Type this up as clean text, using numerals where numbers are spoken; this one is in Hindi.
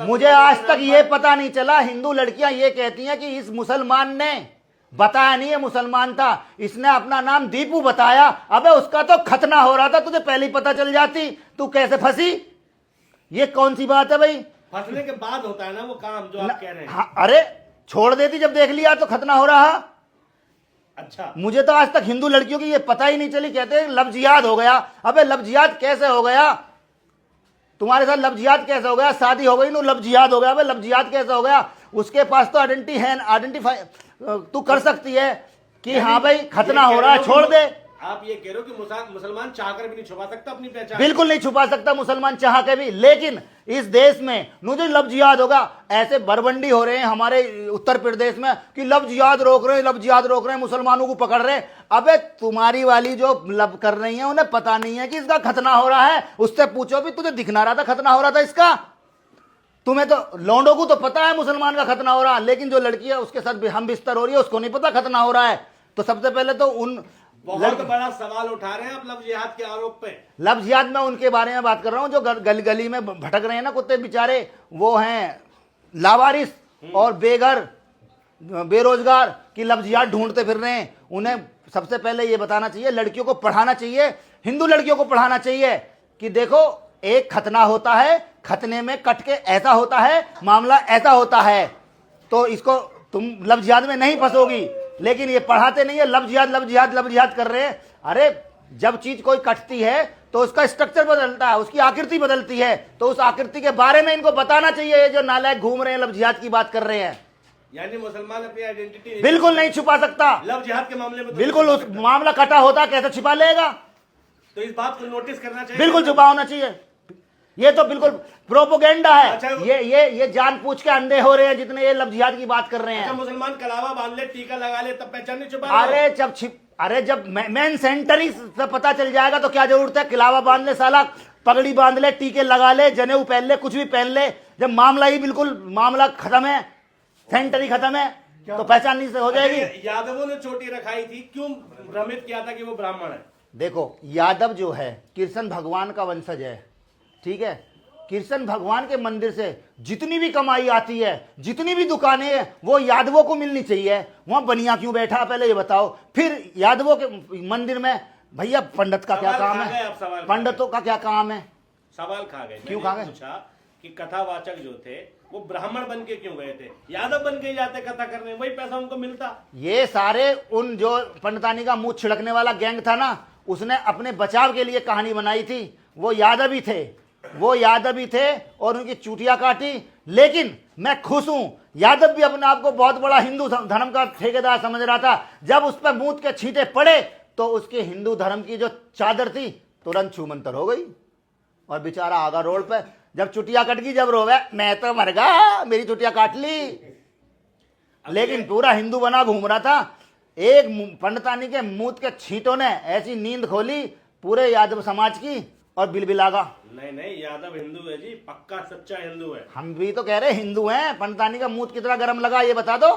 मुझे आज तक ये पता नहीं चला, हिंदू लड़कियां ये कहती हैं कि इस मुसलमान ने बताया नहीं है मुसलमान था, इसने अपना नाम दीपू बताया। अबे उसका तो खतना हो रहा था, तुझे पहले ही पता चल जाती, तू कैसे फंसी? ये कौन सी बात है भाई? फंसने के बाद होता है ना वो काम जो आप कह रहे हैं। हाँ, अरे छोड़ देती जब देख लिया तो खतना हो रहा। अच्छा, मुझे तो आज तक हिंदू लड़कियों की ये पता ही नहीं चली, कहते हैं लफ्जियात हो गया। अबे लफ्जियात कैसे हो गया? तुम्हारे साथ लफ्जियात कैसे हो गया? शादी हो गई नो लफ्जियात हो गया। अबे लफ्जियात कैसे हो गया? उसके पास तो आइडेंटिफाई तू कर सकती है कि हाँ भाई खतना हो रहा है, छोड़ दे। आप ये कह रहे हो कि मुसलमान चाहकर भी नहीं छुपा सकता अपनी पहचान? बिल्कुल नहीं छुपा सकता मुसलमान चाह के भी, लेकिन इस देश में मुझे लफ्जियात होगा, ऐसे बरबंडी हो रहे हैं हमारे उत्तर प्रदेश में कि लफ्जियात रोक रहे हैं, लफ्जियात रोक रहे हैं, मुसलमानों को पकड़ रहे हैं। अबे तुम्हारी वाली जो लब कर रही है उन्हें पता नहीं है कि इसका खतना हो रहा है। उससे पूछो भी, तुझे दिखना रहा था खतना हो रहा था इसका? तुम्हें तो लौंडों को तो पता है मुसलमान का खतना हो रहा है, लेकिन जो लड़की है उसके साथ हम बिस्तर हो रही है उसको नहीं पता खतना हो रहा है। तो सबसे पहले तो उन बहुत बड़ा सवाल उठा रहे हैं आप लव जिहाद के आरोप पे। लव जिहाद में उनके बारे में बात कर रहा हूं जो गली गली में भटक रहे हैं ना कुत्ते बेचारे, वो हैं लावारिस और बेघर बेरोजगार की लव जिहाद ढूंढते फिर रहे हैं। उन्हें सबसे पहले ये बताना चाहिए, लड़कियों को पढ़ाना चाहिए, हिंदू लड़कियों को पढ़ाना चाहिए कि देखो एक खतना होता है, खतने में कट के ऐसा होता है, मामला ऐसा होता है, तो इसको तुम लव जिहाद में नहीं फंसोगी। लेकिन ये पढ़ाते नहीं है, लव जिहाद लव जिहाद लव जिहाद कर रहे हैं। अरे जब चीज कोई कटती है तो उसका स्ट्रक्चर बदलता है, उसकी आकृति बदलती है, तो उस आकृति के बारे में इनको बताना चाहिए। ये जो नालायक घूम रहे हैं लव जिहाद की बात कर रहे हैं, यानी मुसलमान अपनी आइडेंटिटी बिल्कुल नहीं छुपा सकता। लव जिहाद के मामले में तो बिल्कुल, उस मामला कटा होता कैसे छिपा लेगा? तो इस बात को नोटिस करना चाहिए, बिल्कुल छुपा होना चाहिए। ये तो बिल्कुल प्रोपोगेंडा है। अच्छा, ये जानबूझ के अंधे हो रहे हैं जितने ये लव जिहाद की बात कर रहे हैं। अच्छा, मुसलमान कलावा बांध ले, टीका लगा ले, तब पहचान नहीं छुपा? अरे जब मेन सेंटरी से पता चल जाएगा तो क्या जरूरत है? किलावा बांध ले साला, पगड़ी बांध ले, टीके लगा ले, जनेऊ पहन ले, कुछ भी पहन ले, जब मामला ही बिल्कुल मामला खत्म है, सेंटरी खत्म है, तो पहचाननी से हो जाएगी। यादवों ने चोटी रखाई थी, क्यों भ्रमित किया था कि वो ब्राह्मण है? देखो यादव जो है कृष्ण भगवान का वंशज है, ठीक है? कृष्ण भगवान के मंदिर से जितनी भी कमाई आती है, जितनी भी दुकानें हैं, वो यादवों को मिलनी चाहिए। वहां बनिया क्यों बैठा पहले ये बताओ? फिर यादवों के मंदिर में भैया पंडित का क्या काम है? पंडितों का क्या काम है? सवाल खा गए। क्यों खा गए? पूछा कि कथावाचक जो थे वो ब्राह्मण बन के क्यों गए थे? यादव बन के जाते कथा करने, वही पैसा उनको मिलता। ये सारे उन जो पंडितानी का मुंह छिड़कने वाला गैंग था ना, उसने अपने बचाव के लिए कहानी बनाई थी। वो यादव ही थे, वो यादव ही थे और उनकी चूटियां काटी। लेकिन मैं खुश हूं, यादव भी अपने आप को बहुत बड़ा हिंदू धर्म का ठेकेदार समझ रहा था। जब उस पर मूत के छींटे पड़े तो उसके हिंदू धर्म की जो चादर थी तुरंत छूमंतर हो गई और बेचारा आगा रोड पे जब चुटिया कट गई, जब रोवे मैं तो मर गया, मेरी चुटिया काट ली। लेकिन पूरा हिंदू बना घूम रहा था। एक पंडितानी के मूत के छींटों ने ऐसी नींद खोली पूरे यादव समाज की और बिलबिलागा। नहीं, यादव हिंदू है जी, पक्का सच्चा हिंदू है। हम भी तो कह रहे हिंदू हैं। पंडितानी का मूत कितना गर्म लगा ये बता दो।